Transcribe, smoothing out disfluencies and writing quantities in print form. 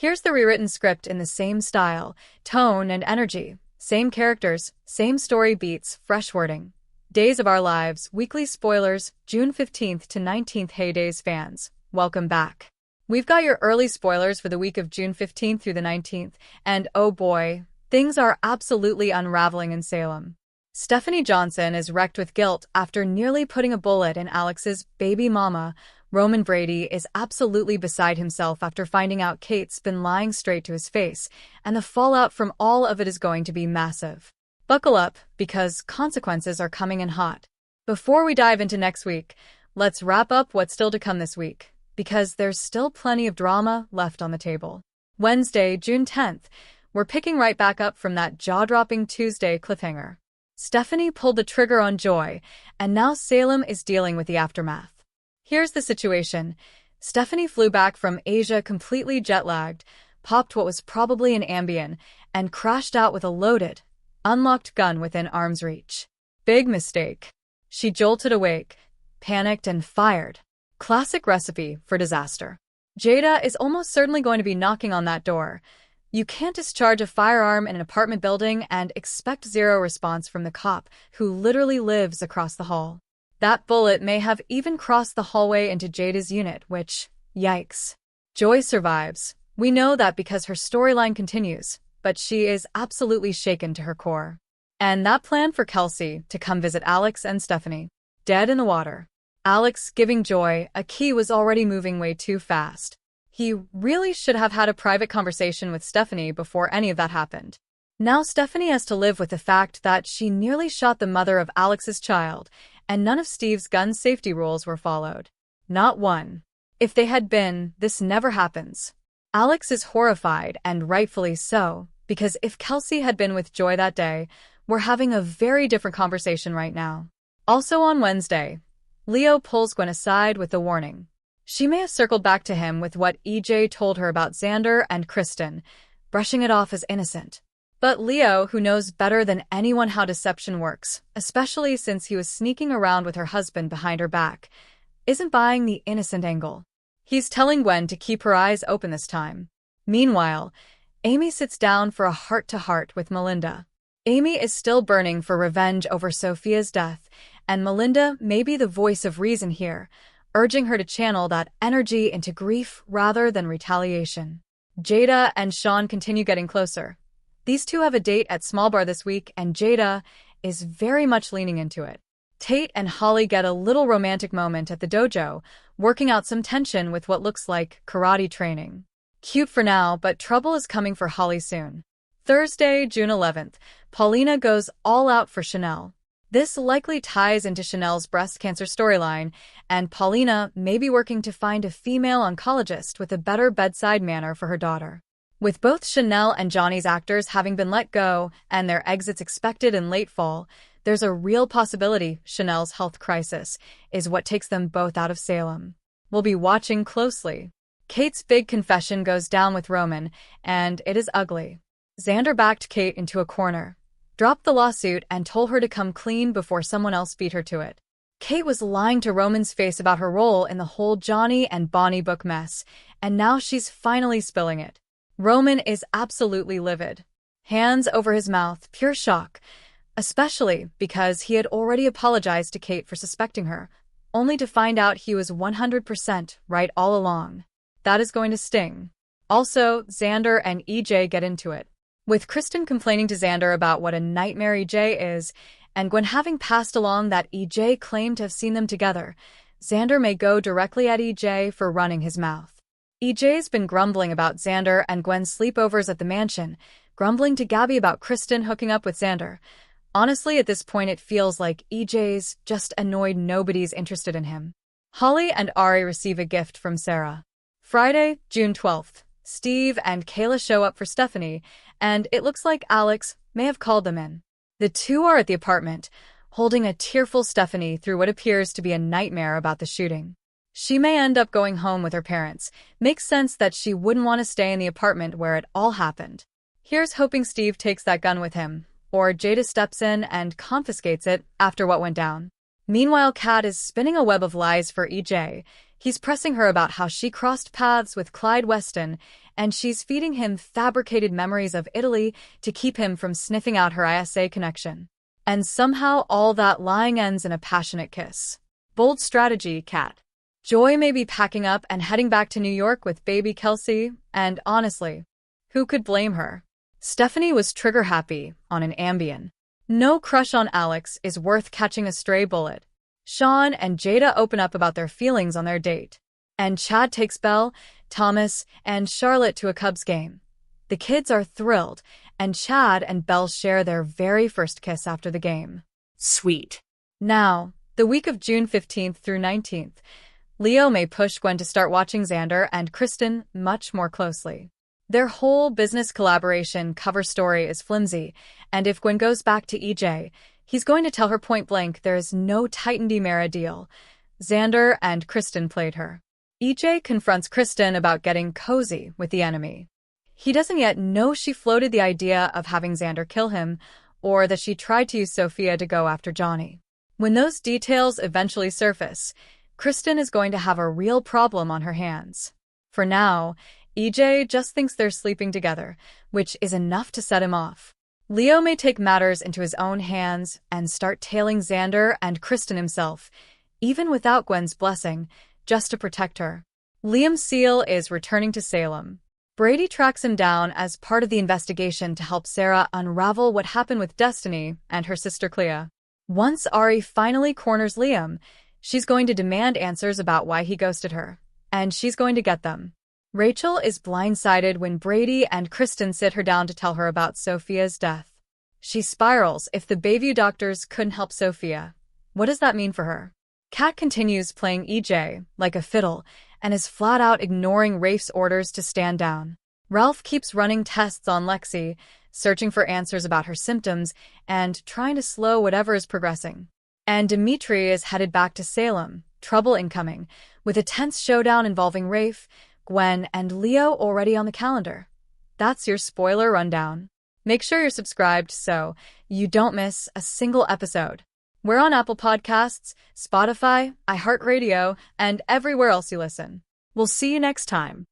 Here's the rewritten script in the same style, tone, and energy. Same characters, same story beats, fresh wording. Days of Our Lives, weekly spoilers, June 15th to 19th. Hey Days fans, welcome back. We've got your early spoilers for the week of June 15th through the 19th, and oh boy, things are absolutely unraveling in Salem. Stephanie Johnson is wrecked with guilt after nearly putting a bullet in Alex's baby mama. Roman Brady is absolutely beside himself after finding out Kate's been lying straight to his face, and the fallout from all of it is going to be massive. Buckle up, because consequences are coming in hot. Before we dive into next week, let's wrap up what's still to come this week, because there's still plenty of drama left on the table. Wednesday, June 10th, we're picking right back up from that jaw-dropping Tuesday cliffhanger. Stephanie pulled the trigger on Joy, and now Salem is dealing with the aftermath. Here's the situation. Stephanie flew back from Asia completely jet-lagged, popped what was probably an Ambien, and crashed out with a loaded, unlocked gun within arm's reach. Big mistake. She jolted awake, panicked, and fired. Classic recipe for disaster. Jada is almost certainly going to be knocking on that door. You can't discharge a firearm in an apartment building and expect zero response from the cop who literally lives across the hall. That bullet may have even crossed the hallway into Jada's unit, which, yikes. Joy survives. We know that because her storyline continues, but she is absolutely shaken to her core. And that plan for Kelsey to come visit Alex and Stephanie, dead in the water. Alex giving Joy a key was already moving way too fast. He really should have had a private conversation with Stephanie before any of that happened. Now Stephanie has to live with the fact that she nearly shot the mother of Alex's child, and none of Steve's gun safety rules were followed. Not one. If they had been, this never happens. Alex is horrified, and rightfully so, because if Kelsey had been with Joy that day, we're having a very different conversation right now. Also on Wednesday, Leo pulls Gwen aside with a warning. She may have circled back to him with what EJ told her about Xander and Kristen, brushing it off as innocent. But Leo, who knows better than anyone how deception works, especially since he was sneaking around with her husband behind her back, isn't buying the innocent angle. He's telling Gwen to keep her eyes open this time. Meanwhile, Amy sits down for a heart-to-heart with Melinda. Amy is still burning for revenge over Sophia's death, and Melinda may be the voice of reason here, urging her to channel that energy into grief rather than retaliation. Jada and Sean continue getting closer. These two have a date at Small Bar this week, and Jada is very much leaning into it. Tate and Holly get a little romantic moment at the dojo, working out some tension with what looks like karate training. Cute for now, but trouble is coming for Holly soon. Thursday, June 11th, Paulina goes all out for Chanel. This likely ties into Chanel's breast cancer storyline, and Paulina may be working to find a female oncologist with a better bedside manner for her daughter. With both Chanel and Johnny's actors having been let go and their exits expected in late fall, there's a real possibility Chanel's health crisis is what takes them both out of Salem. We'll be watching closely. Kate's big confession goes down with Roman, and it is ugly. Xander backed Kate into a corner, dropped the lawsuit, and told her to come clean before someone else beat her to it. Kate was lying to Roman's face about her role in the whole Johnny and Bonnie book mess, and now she's finally spilling it. Roman is absolutely livid. Hands over his mouth, pure shock, especially because he had already apologized to Kate for suspecting her, only to find out he was 100% right all along. That is going to sting. Also, Xander and EJ get into it, with Kristen complaining to Xander about what a nightmare EJ is, and Gwen having passed along that EJ claimed to have seen them together. Xander may go directly at EJ for running his mouth. EJ's been grumbling about Xander and Gwen's sleepovers at the mansion, grumbling to Gabby about Kristen hooking up with Xander. Honestly, at this point it feels like EJ's just annoyed nobody's interested in him. Holly and Ari receive a gift from Sarah. Friday, June 12th, Steve and Kayla show up for Stephanie, and it looks like Alex may have called them in. The two are at the apartment, holding a tearful Stephanie through what appears to be a nightmare about the shooting. She may end up going home with her parents. Makes sense that she wouldn't want to stay in the apartment where it all happened. Here's hoping Steve takes that gun with him, or Jada steps in and confiscates it after what went down. Meanwhile, Kat is spinning a web of lies for EJ. He's pressing her about how she crossed paths with Clyde Weston, and she's feeding him fabricated memories of Italy to keep him from sniffing out her ISA connection. And somehow all that lying ends in a passionate kiss. Bold strategy, Kat. Joy may be packing up and heading back to New York with baby Kelsey, and honestly, who could blame her? Stephanie was trigger-happy on an Ambien. No crush on Alex is worth catching a stray bullet. Sean and Jada open up about their feelings on their date. And Chad takes Belle, Thomas, and Charlotte to a Cubs game. The kids are thrilled, and Chad and Belle share their very first kiss after the game. Sweet. Now, the week of June 15th through 19th, Leo may push Gwen to start watching Xander and Kristen much more closely. Their whole business collaboration cover story is flimsy, and if Gwen goes back to EJ, he's going to tell her point blank there is no Titan DiMera deal. Xander and Kristen played her. EJ confronts Kristen about getting cozy with the enemy. He doesn't yet know she floated the idea of having Xander kill him, or that she tried to use Sophia to go after Johnny. When those details eventually surface, Kristen is going to have a real problem on her hands. For now, EJ just thinks they're sleeping together, which is enough to set him off. Leo may take matters into his own hands and start tailing Xander and Kristen himself, even without Gwen's blessing, just to protect her. Liam Seal is returning to Salem. Brady tracks him down as part of the investigation to help Sarah unravel what happened with Destiny and her sister Clea. Once Ari finally corners Liam, she's going to demand answers about why he ghosted her, and she's going to get them. Rachel is blindsided when Brady and Kristen sit her down to tell her about Sophia's death. She spirals if the Bayview doctors couldn't help Sophia. What does that mean for her? Kat continues playing EJ like a fiddle and is flat out ignoring Rafe's orders to stand down. Ralph keeps running tests on Lexi, searching for answers about her symptoms and trying to slow whatever is progressing. And Dimitri is headed back to Salem, trouble incoming, with a tense showdown involving Rafe, Gwen, and Leo already on the calendar. That's your spoiler rundown. Make sure you're subscribed so you don't miss a single episode. We're on Apple Podcasts, Spotify, iHeartRadio, and everywhere else you listen. We'll see you next time.